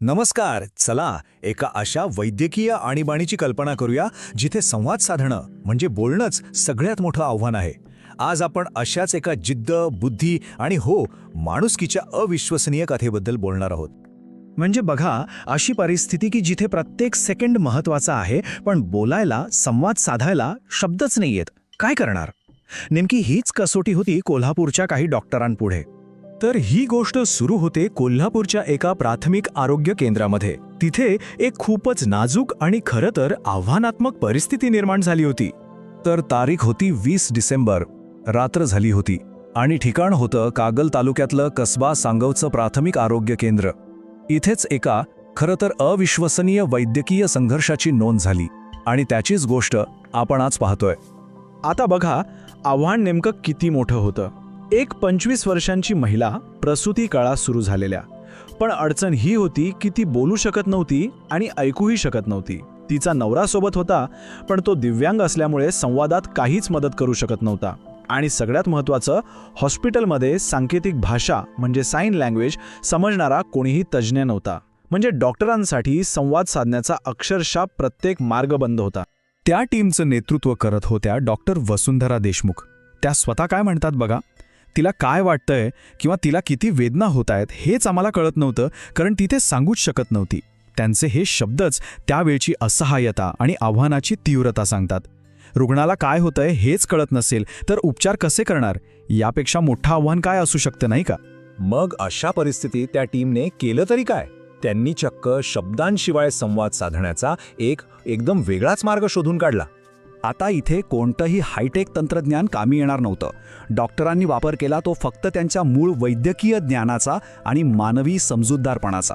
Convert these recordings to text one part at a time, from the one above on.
नमस्कार. चला एका अशा वैद्यकीय आणीबाणीची कल्पना करूया जिथे संवाद साधणं म्हणजे बोलणंच सगळ्यात मोठं आव्हान आहे. आज आपण अशाच एका जिद्द, बुद्धी आणि माणुसकीच्या अविश्वसनीय कथेबद्दल बोलणार आहोत. म्हणजे बघा, अशी परिस्थिती की जिथे प्रत्येक सेकंड महत्वाचा आहे, पण बोलायला, संवाद साधायला शब्दच नाहीयेत. काय करणार? नेमकी हीच कसोटी होती कोल्हापूरच्या काही डॉक्टरांपुढे. तर ही गोष्ट सुरू होते कोल्हापूरच्या एका प्राथमिक आरोग्य केंद्रामध्ये. तिथे एक खूपच नाजूक आणि खरं तर आव्हानात्मक परिस्थिती निर्माण झाली होती. तर तारीख होती 20 डिसेंबर. रात्र झाली होती आणि ठिकाण होतं कागल तालुक्यातलं कसबा सांगवचं प्राथमिक आरोग्य केंद्र. इथेच एका खरं तर अविश्वसनीय वैद्यकीय संघर्षाची नोंद झाली आणि त्याचीच गोष्ट आपण आज पाहतोय. आता बघा, आव्हान नेमकं किती मोठं होतं. एक 25 वर्षांची महिला, प्रसूती काळात सुरू झालेल्या. पण अडचण ही होती की ती बोलू शकत नव्हती आणि ऐकूही शकत नव्हती. तिचा नवरा सोबत होता, पण तो दिव्यांग असल्यामुळे संवादात काहीच मदत करू शकत नव्हता. आणि सगळ्यात महत्त्वाचं, हॉस्पिटलमध्ये सांकेतिक भाषा म्हणजे साइन लँग्वेज समजणारा कोणीही तज्ज्ञ नव्हता. म्हणजे डॉक्टरांसाठी संवाद साधण्याचा अक्षरशः प्रत्येक मार्ग बंद होता. त्या टीमचं नेतृत्व करत होत्या डॉक्टर वसुंधरा देशमुख. त्या स्वतः काय म्हणतात बघा, तिला काय वाटतंय किंवा तिला किती वेदना होत आहेत हेच आम्हाला कळत नव्हतं, कारण ती ते सांगूच शकत नव्हती. त्यांचे हे शब्दच त्यावेळची असहाय्यता आणि आव्हानाची तीव्रता सांगतात. रुग्णाला काय होतंय हेच कळत नसेल तर उपचार कसे करणार, यापेक्षा मोठं आव्हान काय असू शकतं, नाही का? मग अशा परिस्थितीत त्या टीमने केलं तरी काय? त्यांनी चक्क शब्दांशिवाय संवाद साधण्याचा एकदम वेगळाच मार्ग शोधून काढला. आता इथे कोणतंही हायटेक तंत्रज्ञान कामी येणार नव्हतं. डॉक्टरांनी वापर केला तो फक्त त्यांच्या मूळ वैद्यकीय ज्ञानाचा आणि मानवी समजूतदारपणाचा.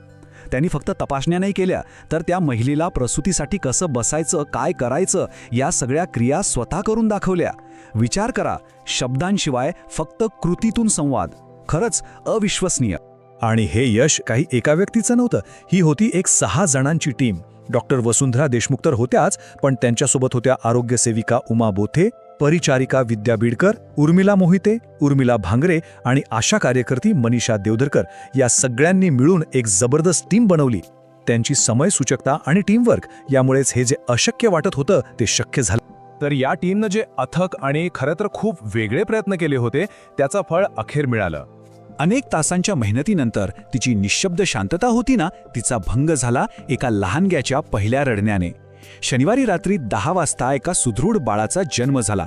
त्यांनी फक्त तपासण्या नाही केल्या, तर त्या महिलेला प्रसूतीसाठी कसं बसायचं, काय करायचं, या सगळ्या क्रिया स्वतः करून दाखवल्या. विचार करा, शब्दांशिवाय फक्त कृतीतून संवाद. खरंच अविश्वसनीय. आणि हे यश काही एका व्यक्तीचं नव्हतं. ही होती एक 6 जणांची टीम. डॉक्टर वसुंधरा देशमुख तर होत्याच, पण त्यांच्यासोबत होत्या आरोग्यसेविका उमा बोथे, परिचारिका विद्या बिडकर, उर्मिला मोहिते, उर्मिला भांगरे आणि आशा कार्यकर्ती मनीषा देवधरकर. या सगळ्यांनी मिळून एक जबरदस्त टीम बनवली. त्यांची समयसूचकता आणि टीमवर्क यामुळेच हे जे अशक्य वाटत होतं ते शक्य झालं. तर या टीमनं जे अथक आणि खरं तर खूप वेगळे प्रयत्न केले होते, त्याचं फळ अखेर मिळालं. अनेक तासांच्या मेहनतीनंतर तिची निशब्द शांतता होती ना, तिचा भंग झाला एका लहानग्याच्या पहिल्या रडण्याने. शनिवारी रात्री 10 वाजता एका सुदृढ बाळाचा जन्म झाला.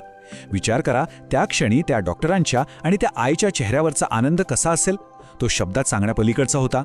विचार करा, त्या क्षणी त्या डॉक्टरांच्या आणि त्या आईच्या चेहऱ्यावरचा आनंद कसा असेल. तो शब्दात सांगण्यापलीकडचा होता.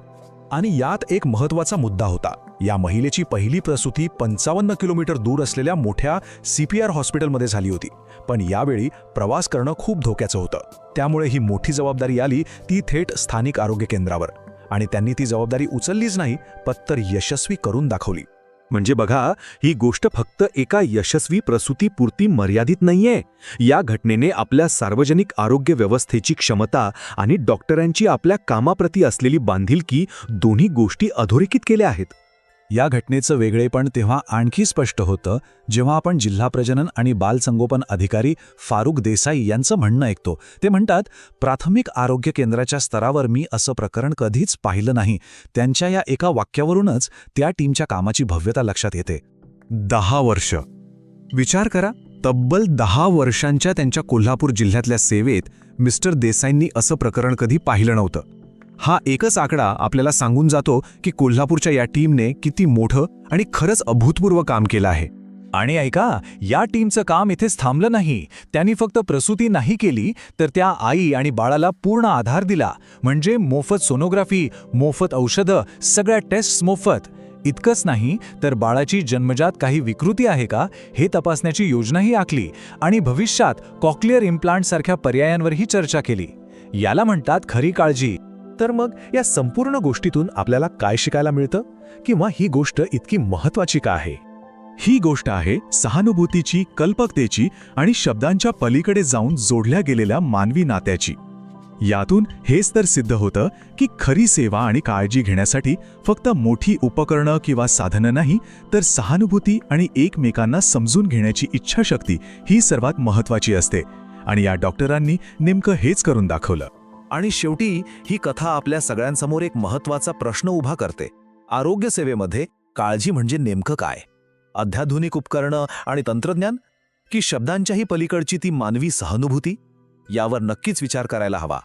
आणि यात एक महत्त्वाचा मुद्दा होता. या महिलेची पहिली प्रसूती 55 किलोमीटर दूर असलेल्या मोठ्या CPR हॉस्पिटलमध्ये झाली होती. पण यावेळी प्रवास करणं खूप धोक्याचं होतं. त्यामुळे ही मोठी जबाबदारी आली ती थेट स्थानिक आरोग्य केंद्रावर. आणि त्यांनी ती जबाबदारी उचललीच नाही, तर यशस्वी करून दाखवली. म्हणजे बघा, ही गोष्ट फक्त एका यशस्वी प्रसूतीपुरती मर्यादित नाहीये. या घटनेने आपल्या सार्वजनिक आरोग्य व्यवस्थेची क्षमता आणि डॉक्टरांची आपल्या कामाप्रती असलेली बांधिलकी दोन्ही गोष्टी अधोरेखित केल्या आहेत. या घटनेचं वेगळेपण तेव्हा आणखी स्पष्ट होतं जेव्हा आपण जिल्हा प्रजनन आणि बालसंगोपन अधिकारी फारुक देसाई यांचं म्हणणं ऐकतो. ते म्हणतात, प्राथमिक आरोग्य केंद्राच्या स्तरावर मी असं प्रकरण कधीच पाहिलं नाही. त्यांच्या या एका वाक्यावरूनच त्या टीमच्या कामाची भव्यता लक्षात येते. 10 वर्ष. विचार करा, तब्बल 10 वर्षांच्या त्यांच्या कोल्हापूर जिल्ह्यातल्या सेवेत मिस्टर देसाईंनी असं प्रकरण कधी पाहिलं नव्हतं. हा एकच आकडा आपल्याला सांगून जातो की कोल्हापूरच्या या टीमने किती मोठं आणि खरंच अभूतपूर्व काम केलं आहे. आणि ऐका, या टीमचं काम इथेच थांबलं नाही. त्यांनी फक्त प्रसूती नाही केली, तर त्या आई आणि बाळाला पूर्ण आधार दिला. म्हणजे मोफत सोनोग्राफी, मोफत औषधं, सगळ्या टेस्ट्स मोफत. इतकंच नाही, तर बाळाची जन्मजात काही विकृती आहे का हे तपासण्याची योजनाही आखली आणि भविष्यात कॉक्लिअर इम्प्लांटसारख्या पर्यायांवरही चर्चा केली. याला म्हणतात खरी काळजी. तर मग या संपूर्ण गोष्टीतून आपल्याला काय शिकायला मिळतं? किंवा ही गोष्ट इतकी महत्त्वाची का आहे? ही गोष्ट आहे सहानुभूतीची, कल्पकतेची आणि शब्दांच्या पलीकडे जाऊन जोडल्या गेलेल्या मानवी नात्याची. यातून हेच तर सिद्ध होतं की खरी सेवा आणि काळजी घेण्यासाठी फक्त मोठी उपकरणं किंवा साधनं नाही, तर सहानुभूती आणि एकमेकांना समजून घेण्याची इच्छाशक्ती ही सर्वात महत्त्वाची असते. आणि या डॉक्टरांनी नेमकं हेच करून दाखवलं. आणि शेवटी ही कथा आपल्या सगळ्यांसमोर एक महत्त्वाचा प्रश्न उभा करते. आरोग्यसेवेमध्ये काळजी म्हणजे नेमकं काय? अत्याधुनिक उपकरणं आणि तंत्रज्ञान, की शब्दांच्याही पलीकडची ती मानवी सहानुभूती? यावर नक्कीच विचार करायला हवा.